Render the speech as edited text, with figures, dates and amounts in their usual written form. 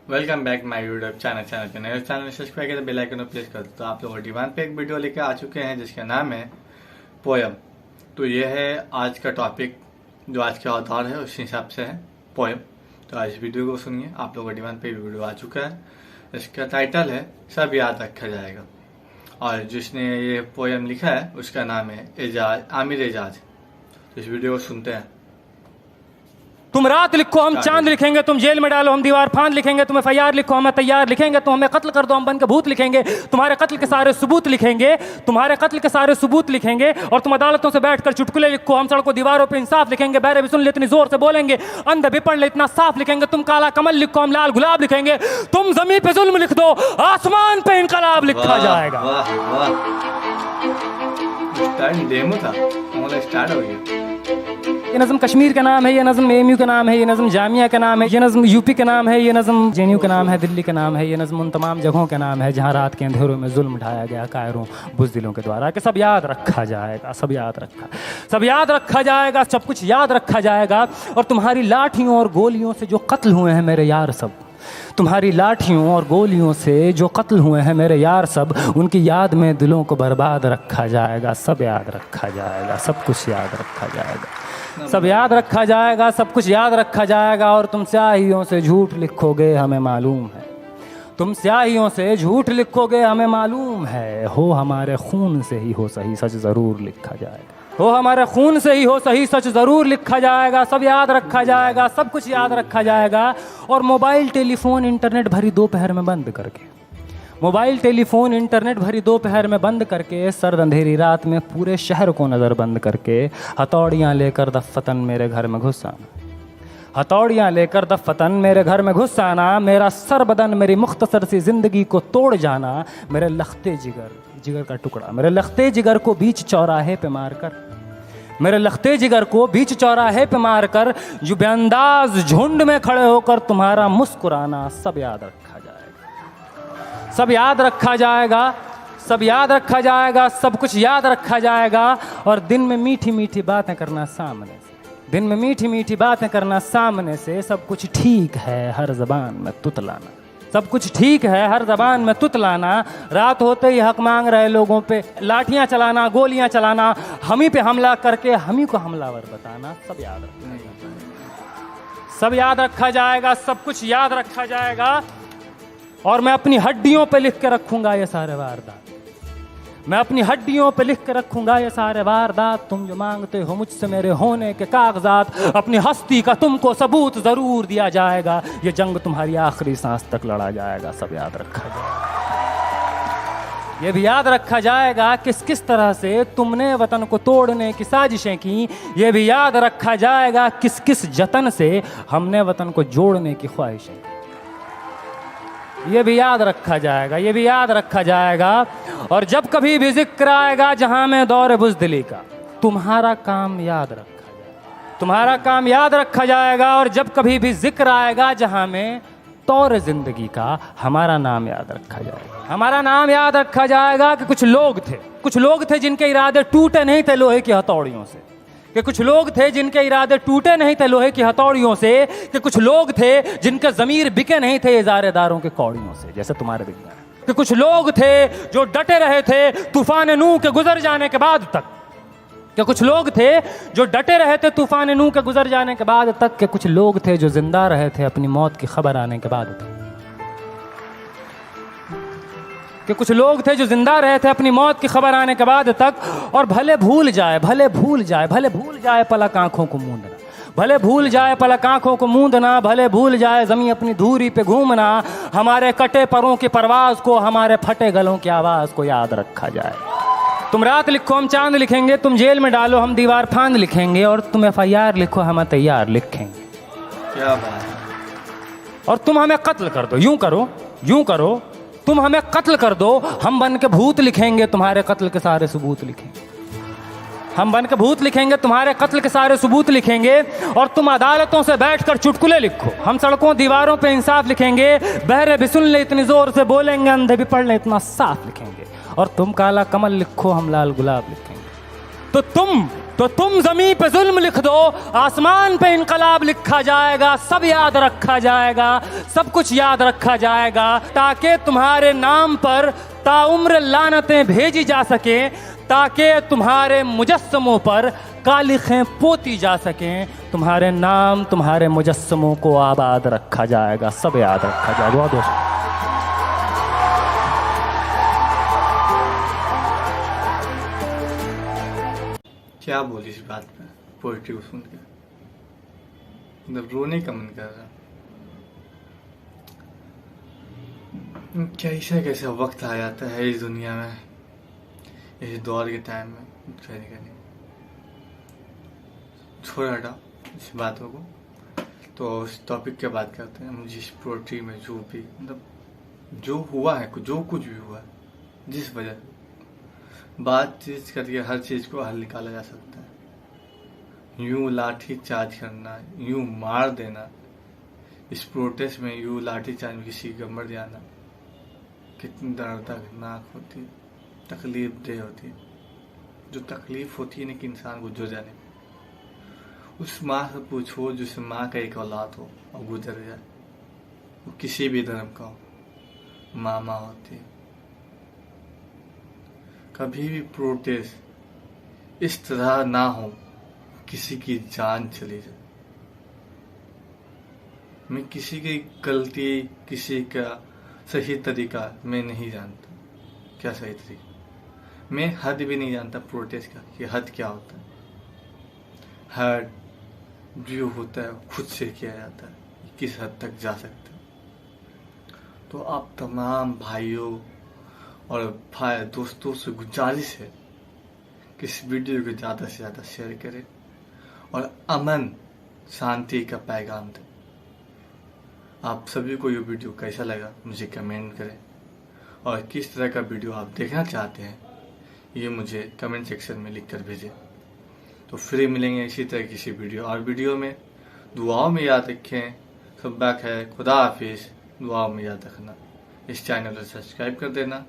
Welcome back my YouTube channel पे नए channel subscribe करें, बेल आइकन को प्रेस कर दो। तो आप लोग डिवान पे एक वीडियो लेके आ चुके हैं जिसका नाम है पोयम। तो ये है आज का टॉपिक, जो आज का अवतार है उस हिसाब से है पोयम। तो आज वीडियो को सुनिए। आप लोग डिवान पे वीडियो आ चुका है। इसका टाइटल है सब याद रखा जाएगा, और जिसने ये पोयम लिखा है उसका नाम है आमिर एजाज। तो इस वीडियो को सुनते हैं। तुम रात लिखो हम चांद लिखेंगे, तुम जेल में डालो हम दीवार फांद लिखेंगे, तुम FIR लिखो हमें तैयार लिखेंगे, तुम हमें कत्ल कर दो हम बन के भूत लिखेंगे, तुम्हारे कत्ल के सारे सबूत लिखेंगे, तुम्हारे कत्ल के सारे सबूत लिखेंगे। और तुम अदालतों से बैठकर चुटकुले लिखो, हम सड़कों दीवारों पे इंसाफ लिखेंगे, बहरे भी सुन ले इतनी जोर से बोलेंगे, अंधे भी पढ़ ले इतना साफ लिखेंगे, तुम काला कमल लिखो हम लाल गुलाब लिखेंगे, तुम जमीन पे जुल्म लिख दो आसमान पे इनकलाब लिखा जाएगा। वाह वाह, स्टार्ट डेमो था, हमारा स्टार्ट हो गया। ये नज़म कश्मीर का नाम है, ये नज़म AMU का नाम है, ये नज़म जामिया का नाम है, ये नज़म UP का नाम है, ये नज़म JNU का नाम है, दिल्ली का नाम है, ये नज़म उन तमाम जगहों का नाम है जहाँ रात के अंधेरों में जुल्म ढाया गया कायरों बुज़दिलों के द्वारा। कि सब याद रखा जाएगा, सब याद रखा जाएगा, सब कुछ याद रखा जाएगा। और तुम्हारी लाठियों और गोलियों से जो कत्ल हुए हैं मेरे यार सब, तुम्हारी लाठियों और गोलियों से जो कत्ल हुए हैं मेरे यार सब, उनकी याद में दिलों को बर्बाद रखा जाएगा। सब याद रखा जाएगा, सब कुछ याद रखा जाएगा, सब याद रखा जाएगा, सब कुछ याद रखा जाएगा। और तुम स्याहियों से झूठ लिखोगे हमें मालूम है, तुम स्याहियों से झूठ लिखोगे हमें मालूम है, हो हमारे खून से ही हो सही सच ज़रूर लिखा जाएगा, हो हमारे खून से ही हो सही सच ज़रूर लिखा जाएगा। सब याद रखा जाएगा, सब कुछ याद रखा जाएगा। और मोबाइल टेलीफोन इंटरनेट भरी दोपहर में बंद करके, मोबाइल टेलीफोन इंटरनेट भरी दोपहर में बंद करके, सर्द अंधेरी रात में पूरे शहर को नज़र बंद करके, हथौड़ियाँ लेकर दफ़्फ़तन मेरे घर में घुस आना, हथौड़ियाँ लेकर दफ़्फ़तन मेरे घर में घुस आना, मेरा सर बदन मेरी मुख्तसर सी ज़िंदगी को तोड़ जाना, मेरे लख्ते जिगर का टुकड़ा, मेरे लख्ते जिगर को बीच चौराहे पे मारकर, मेरे लख्ते जिगर को बीच चौराहे पे मारकर, जो बेअंदाज झुंड में खड़े होकर तुम्हारा मुस्कुराना, सब याद रखा जाएगा, सब याद रखा जाएगा, सब याद रखा जाएगा, सब कुछ याद रखा जाएगा। और दिन में मीठी मीठी बातें करना सामने से, दिन में मीठी मीठी बातें करना सामने से, सब कुछ ठीक है हर ज़बान में तुतलाना, सब कुछ ठीक है हर ज़बान में तुतलाना, रात होते ही हक मांग रहे लोगों पे लाठियाँ चलाना, गोलियाँ चलाना, हम ही पे हमला करके हम ही को हमलावर बताना, सब याद रखा जाएगा, सब याद रखा जाएगा, सब कुछ याद रखा जाएगा। और मैं अपनी हड्डियों पे लिख के रखूंगा ये सारे वारदात, मैं अपनी हड्डियों पे लिख के रखूंगा ये सारे वारदात। तुम जो मांगते हो मुझसे मेरे होने के कागजात, अपनी हस्ती का तुमको सबूत जरूर दिया जाएगा, ये जंग तुम्हारी आखिरी सांस तक लड़ा जाएगा। सब याद रखा जाएगा, ये भी याद रखा जाएगा किस किस तरह से तुमने वतन को तोड़ने की साजिशें की, ये भी याद रखा जाएगा किस किस जतन से हमने वतन को जोड़ने की ख्वाहिशें, ये भी याद रखा जाएगा, ये भी याद रखा जाएगा। और जब कभी भी जिक्र आएगा जहां में दौर बुज़दिली का, तुम्हारा काम याद रखा जाएगा, तुम्हारा काम याद रखा जाएगा। और जब कभी भी जिक्र आएगा जहां में तौर ज़िंदगी का, हमारा नाम याद रखा जाएगा, हमारा नाम याद रखा जाएगा। कि कुछ लोग थे जिनके इरादे टूटे नहीं थे लोहे की हथौड़ियों से, कि कुछ लोग थे जिनके इरादे टूटे नहीं थे लोहे की हथौड़ियों से, कि कुछ लोग थे जिनके ज़मीर बिके नहीं थे इज़ारेदारों के कौड़ियों से, जैसे तुम्हारे बिक गए। कि कुछ लोग थे जो डटे रहे थे तूफान नूह के गुजर जाने के बाद तक, कि कुछ लोग थे जो डटे रहे थे तूफान नूह के गुजर जाने के बाद तक, कि कुछ लोग थे जो जिंदा रहे थे अपनी मौत की खबर आने के बाद तक, कि कुछ लोग थे जो जिंदा रहे थे अपनी मौत की खबर आने के बाद तक। और भले भूल जाए पलक आंखों को मूंदना, भले भूल जाए पलक आंखों को मूंदना, भले भूल जाए ज़मीं अपनी धूरी पे घूमना, हमारे कटे परों की परवाज़ को, हमारे फटे गलों की आवाज़ को याद रखा जाए। तुम रात लिखो हम चांद लिखेंगे, तुम जेल में डालो हम दीवार फांद लिखेंगे, और तुम FIR लिखो हम तैयार लिखेंगे। क्या बात है। और तुम हमें कत्ल कर दो, यूं करो, तुम हमें कत्ल कर दो, हम बन के भूत लिखेंगे, तुम्हारे कत्ल के सारे सबूत लिखेंगे, हम बन के भूत लिखेंगे, तुम्हारे कत्ल के सारे सबूत लिखेंगे। और तुम अदालतों से बैठकर चुटकुले लिखो, हम सड़कों दीवारों पे इंसाफ लिखेंगे, बहरे भी सुन ले इतनी जोर से बोलेंगे, अंधे भी पढ़ ले इतना साफ लिखेंगे। और तुम काला कमल लिखो हम लाल गुलाब लिखेंगे। तो तुम तो तुम जमीन पे जुल्म लिख दो, आसमान पे इनकलाब लिखा जाएगा। सब याद रखा जाएगा, सब कुछ याद रखा जाएगा, ताकि तुम्हारे नाम पर ताउम्र लानतें भेजी जा सके, ताकि तुम्हारे मुजस्समों पर कालिखें पोती जा सकें। तुम्हारे नाम, तुम्हारे मुजस्समों को आबाद रखा जाएगा, सब याद रखा जाएगा। बहुत बहुत क्या बोली इस बात पे, पोइट्री को सुन के मतलब रोने का मन कर रहा। कैसा कैसा वक्त आ जाता है इस दुनिया में, इस दौर के टाइम में। छोड़ हटा इस बातों को, तो इस टॉपिक की बात करते हैं। मुझे इस पोइट्री में जो भी मतलब जो हुआ है, जो कुछ भी हुआ है, जिस वजह बातचीत करके हर चीज को हल निकाला जा सकता है। यूं लाठी चार्ज करना, यूं मार देना, इस प्रोटेस्ट में यूं लाठी चार्ज में किसी का मर जाना कितनी दर्दनाक होती है, तकलीफ दे होती है। जो तकलीफ होती है ना कि इंसान को गुजर जाने, उस माँ से पूछो जिस माँ का एक औलाद हो और गुजर जाए, वो किसी भी धर्म का हो, माँ होती है। कभी भी प्रोटेस्ट इस तरह ना हो किसी की जान चली जाए। मैं किसी की गलती, किसी का सही तरीका मैं नहीं जानता, क्या सही तरीका। मैं हद भी नहीं जानता प्रोटेस्ट का कि हद क्या होता है। हद जो होता है खुद से किया जाता है, किस हद तक जा सकता है। तो आप तमाम भाइयों और भाई दोस्तों से गुजारिश है कि इस वीडियो को ज़्यादा से ज़्यादा शेयर करें और अमन शांति का पैगाम दें। आप सभी को ये वीडियो कैसा लगा मुझे कमेंट करें, और किस तरह का वीडियो आप देखना चाहते हैं ये मुझे कमेंट सेक्शन में लिख कर भेजें। तो फिर मिलेंगे इसी तरह किसी वीडियो और वीडियो में। दुआओं में याद रखें, सब बात है। खुदा हाफिज। दुआओं में याद रखना। इस चैनल को सब्सक्राइब कर देना।